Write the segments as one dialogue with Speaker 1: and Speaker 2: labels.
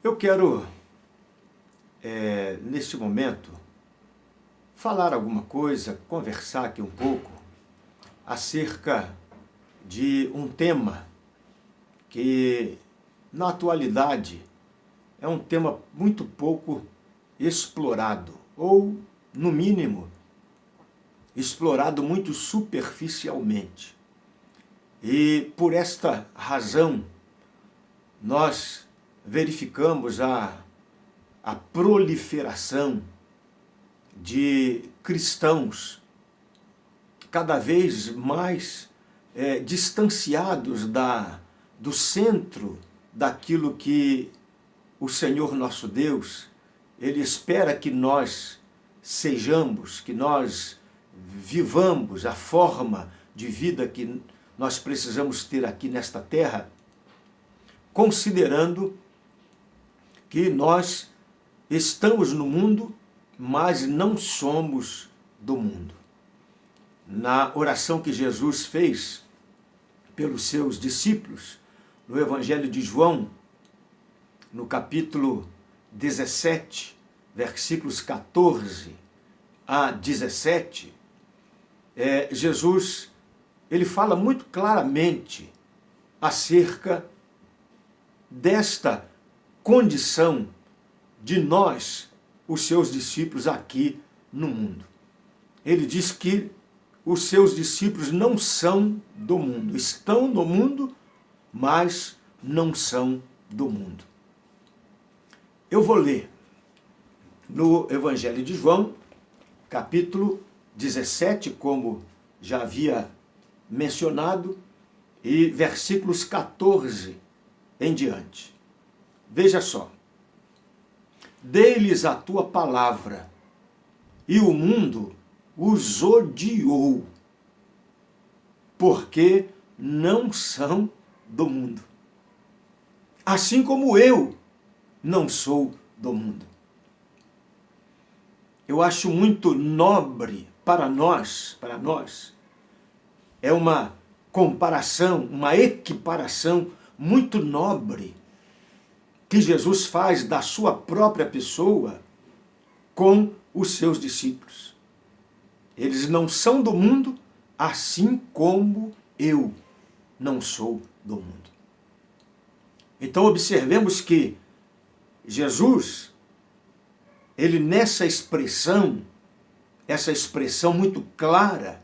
Speaker 1: Eu quero, neste momento, falar alguma coisa, conversar aqui um pouco acerca de um tema que, na atualidade, é um tema muito pouco explorado, ou, no mínimo, explorado muito superficialmente. E, por esta razão, nós verificamos a proliferação de cristãos cada vez mais distanciados do centro daquilo que o Senhor nosso Deus, Ele espera que nós sejamos, que nós vivamos a forma de vida que nós precisamos ter aqui nesta terra, considerando que nós estamos no mundo, mas não somos do mundo. Na oração que Jesus fez pelos seus discípulos, no Evangelho de João, no capítulo 17, versículos 14 a 17, Jesus, ele fala muito claramente acerca desta condição de nós, os seus discípulos aqui no mundo. Ele diz que os seus discípulos não são do mundo, estão no mundo, mas não são do mundo. Eu vou ler no Evangelho de João, capítulo 17, como já havia mencionado, e versículos 14 em diante. Veja só. Dei-lhes a tua palavra, e o mundo os odiou, porque não são do mundo, assim como eu não sou do mundo. Eu acho muito nobre para nós, é uma comparação, uma equiparação muito nobre que Jesus faz da sua própria pessoa com os seus discípulos. Eles não são do mundo, assim como eu não sou do mundo. Então observemos que Jesus, ele nessa expressão, essa expressão muito clara,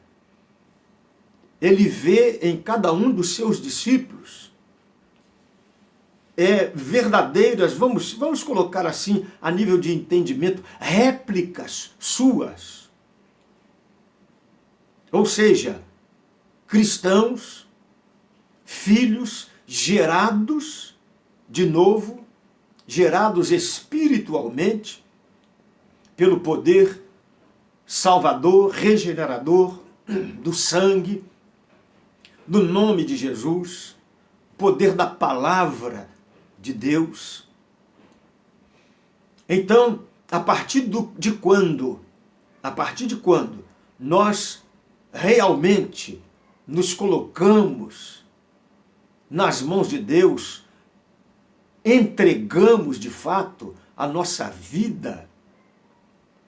Speaker 1: ele vê em cada um dos seus discípulos verdadeiras, vamos colocar assim, a nível de entendimento, réplicas suas. Ou seja, cristãos, filhos gerados de novo, gerados espiritualmente, pelo poder salvador, regenerador do sangue, do nome de Jesus, poder da palavra de Deus. Então, a partir de quando nós realmente nos colocamos nas mãos de Deus, entregamos de fato a nossa vida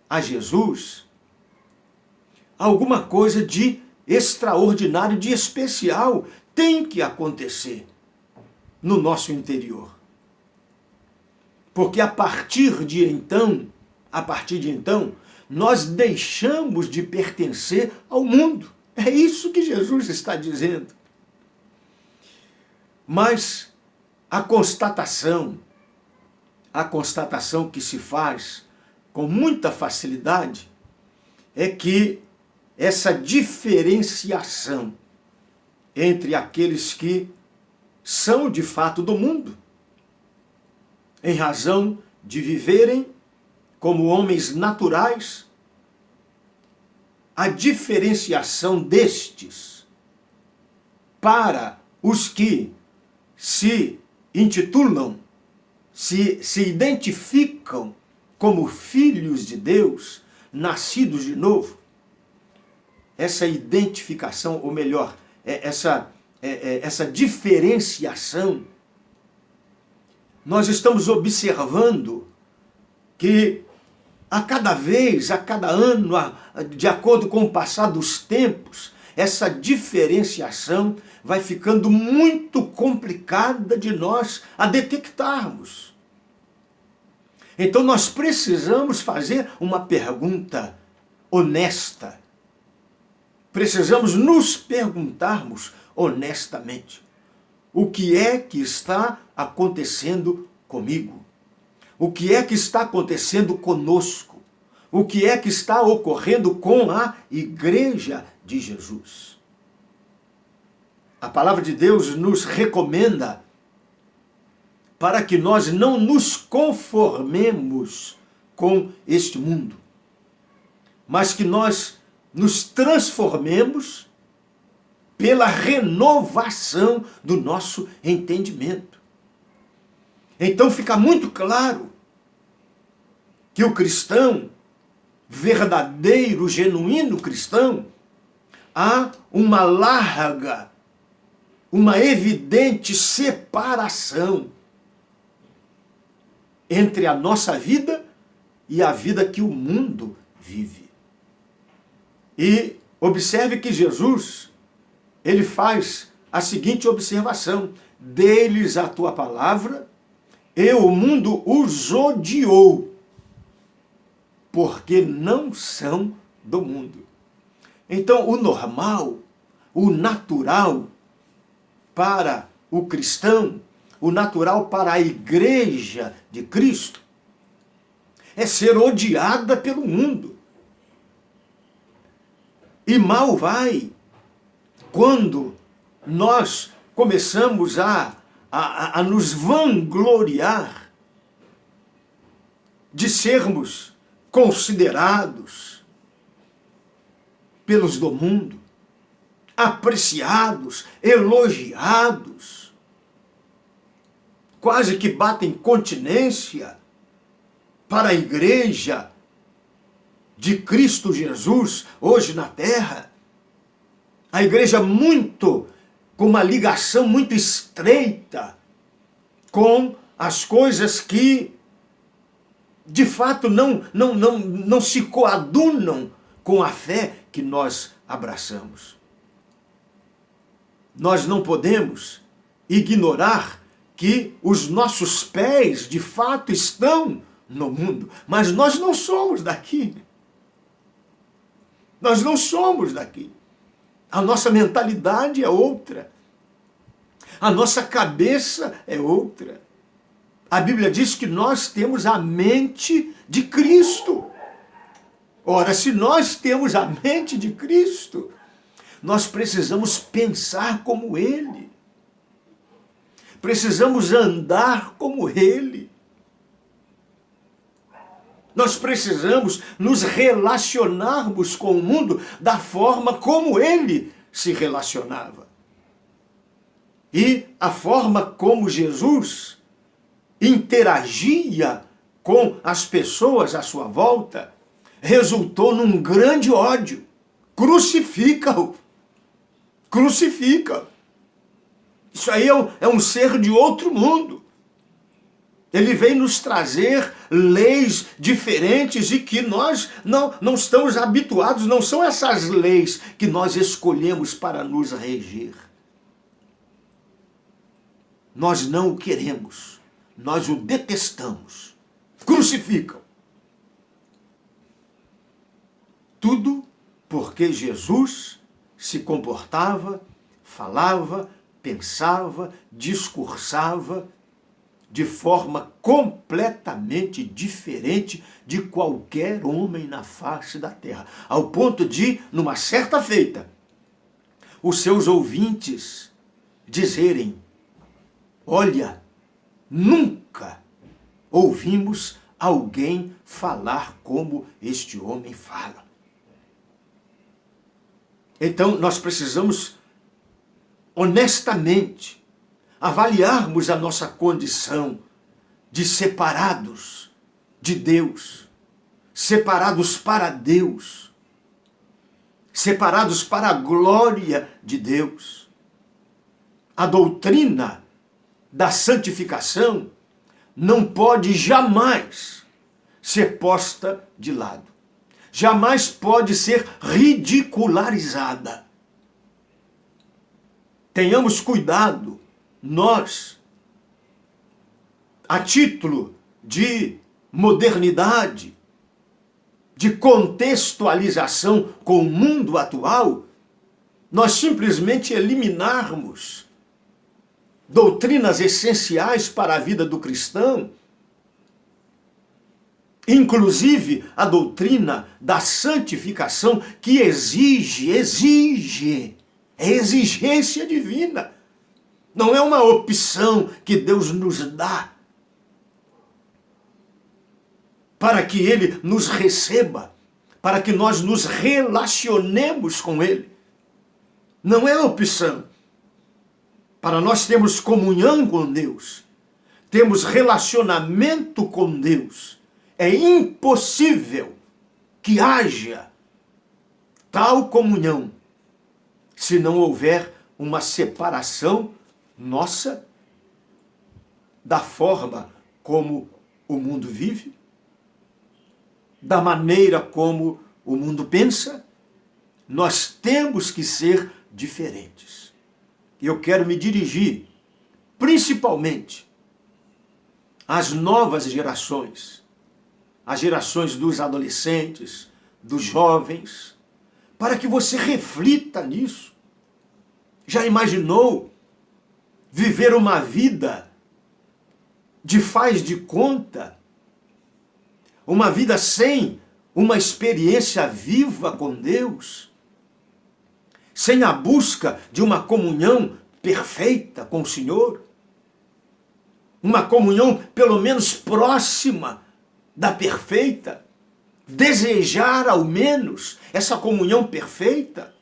Speaker 1: a Jesus, alguma coisa de extraordinário, de especial tem que acontecer no nosso interior. Porque a partir de então, nós deixamos de pertencer ao mundo. É isso que Jesus está dizendo. Mas a constatação que se faz com muita facilidade é que essa diferenciação entre aqueles que são de fato do mundo, em razão de viverem como homens naturais, a diferenciação destes para os que se intitulam, se identificam como filhos de Deus, nascidos de novo, essa identificação, ou melhor, essa diferenciação nós estamos observando que a cada vez, a cada ano, de acordo com o passar dos tempos, essa diferenciação vai ficando muito complicada de nós a detectarmos. Então nós precisamos fazer uma pergunta honesta. Precisamos nos perguntarmos honestamente: o que é que está acontecendo comigo? O que é que está acontecendo conosco? O que é que está ocorrendo com a Igreja de Jesus? A palavra de Deus nos recomenda para que nós não nos conformemos com este mundo, mas que nós nos transformemos pela renovação do nosso entendimento. Então fica muito claro que o cristão, verdadeiro, genuíno cristão, há uma larga, uma evidente separação entre a nossa vida e a vida que o mundo vive. E observe que Jesus, ele faz a seguinte observação: dê-lhes a tua palavra, e o mundo os odiou, porque não são do mundo. Então, o normal, o natural para o cristão, o natural para a Igreja de Cristo, é ser odiada pelo mundo. E mal vai quando nós começamos a nos vangloriar de sermos considerados pelos do mundo, apreciados, elogiados, quase que batem continência para a Igreja de Cristo Jesus hoje na terra. A igreja com uma ligação muito estreita com as coisas que de fato não se coadunam com a fé que nós abraçamos. Nós não podemos ignorar que os nossos pés de fato estão no mundo, mas nós não somos daqui. Nós não somos daqui. A nossa mentalidade é outra. A nossa cabeça é outra. A Bíblia diz que nós temos a mente de Cristo. Ora, se nós temos a mente de Cristo, nós precisamos pensar como Ele. Precisamos andar como Ele. Nós precisamos nos relacionarmos com o mundo da forma como ele se relacionava. E a forma como Jesus interagia com as pessoas à sua volta resultou num grande ódio. Crucifica-o. Crucifica-o. Isso aí é um ser de outro mundo. Ele vem nos trazer leis diferentes e que nós não estamos habituados, não são essas leis que nós escolhemos para nos reger. Nós não o queremos, nós o detestamos. Crucificam. Tudo porque Jesus se comportava, falava, pensava, discursava de forma completamente diferente de qualquer homem na face da terra. Ao ponto de, numa certa feita, os seus ouvintes dizerem: olha, nunca ouvimos alguém falar como este homem fala. Então nós precisamos honestamente avaliarmos a nossa condição de separados de Deus, separados para Deus, separados para a glória de Deus. A doutrina da santificação não pode jamais ser posta de lado. Jamais pode ser ridicularizada. Tenhamos cuidado, nós, a título de modernidade, de contextualização com o mundo atual, nós simplesmente eliminarmos doutrinas essenciais para a vida do cristão, inclusive a doutrina da santificação, que exige, é exigência divina. Não é uma opção que Deus nos dá para que Ele nos receba, para que nós nos relacionemos com Ele. Não é opção. Para nós termos comunhão com Deus, temos relacionamento com Deus, é impossível que haja tal comunhão se não houver uma separação nossa da forma como o mundo vive, da maneira como o mundo pensa. Nós temos que ser diferentes. E eu quero me dirigir principalmente às novas gerações, as gerações dos adolescentes, dos jovens, para que você reflita nisso. Já imaginou viver uma vida de faz de conta? Uma vida sem uma experiência viva com Deus? Sem a busca de uma comunhão perfeita com o Senhor? Uma comunhão pelo menos próxima da perfeita? Desejar ao menos essa comunhão perfeita?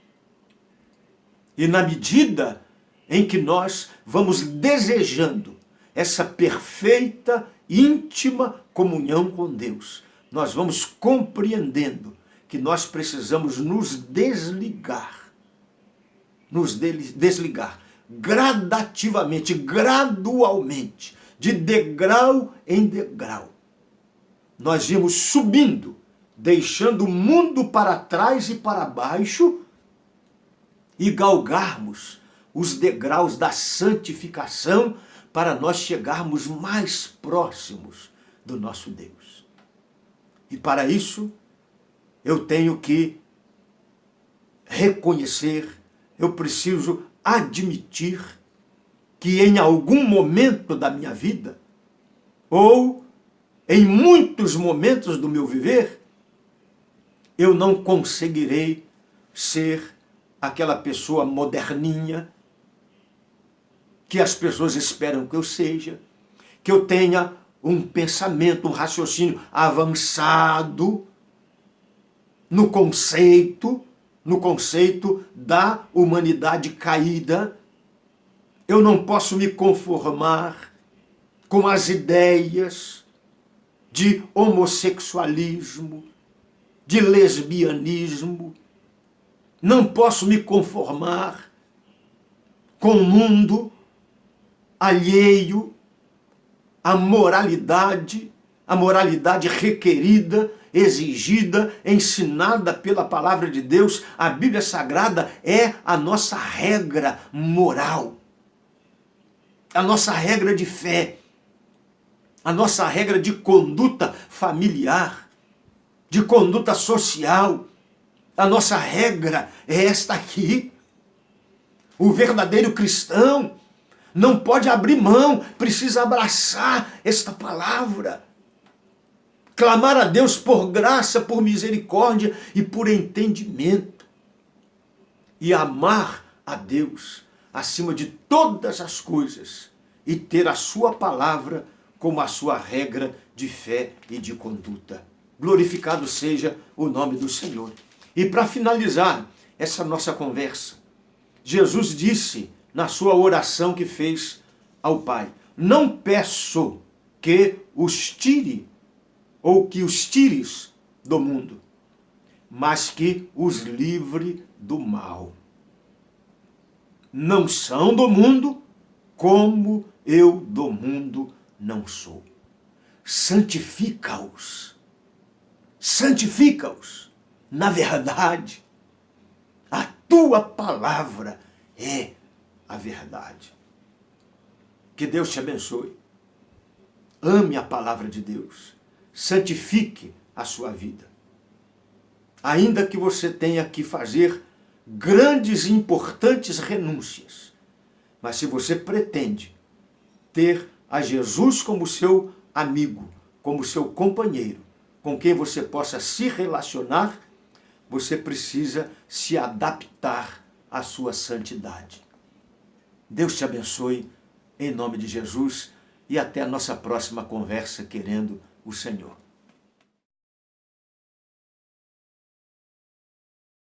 Speaker 1: E na medida em que nós vamos desejando essa perfeita, íntima comunhão com Deus, nós vamos compreendendo que nós precisamos nos desligar gradativamente, gradualmente, de degrau em degrau. Nós íamos subindo, deixando o mundo para trás e para baixo, e galgarmos os degraus da santificação para nós chegarmos mais próximos do nosso Deus. E para isso, eu tenho que reconhecer, eu preciso admitir que em algum momento da minha vida, ou em muitos momentos do meu viver, eu não conseguirei ser aquela pessoa moderninha que as pessoas esperam que eu seja, que eu tenha um pensamento, um raciocínio avançado no conceito da humanidade caída. Eu não posso me conformar com as ideias de homossexualismo, de lesbianismo. Não posso me conformar com o mundo alheio à moralidade, a moralidade requerida, exigida, ensinada pela palavra de Deus. A Bíblia Sagrada é a nossa regra moral, a nossa regra de fé, a nossa regra de conduta familiar, de conduta social. A nossa regra é esta aqui. O verdadeiro cristão não pode abrir mão, precisa abraçar esta palavra. Clamar a Deus por graça, por misericórdia e por entendimento. E amar a Deus acima de todas as coisas. E ter a sua palavra como a sua regra de fé e de conduta. Glorificado seja o nome do Senhor. E para finalizar essa nossa conversa, Jesus disse na sua oração que fez ao Pai: não peço que os tire ou que os tires do mundo, mas que os livre do mal. Não são do mundo, como eu do mundo não sou. santifica-os. Santifica-os na verdade. A tua palavra é a verdade. Que Deus te abençoe. Ame a palavra de Deus. Santifique a sua vida. Ainda que você tenha que fazer grandes e importantes renúncias, mas se você pretende ter a Jesus como seu amigo, como seu companheiro, com quem você possa se relacionar, você precisa se adaptar à sua santidade. Deus te abençoe, em nome de Jesus, e até a nossa próxima conversa, querendo o Senhor.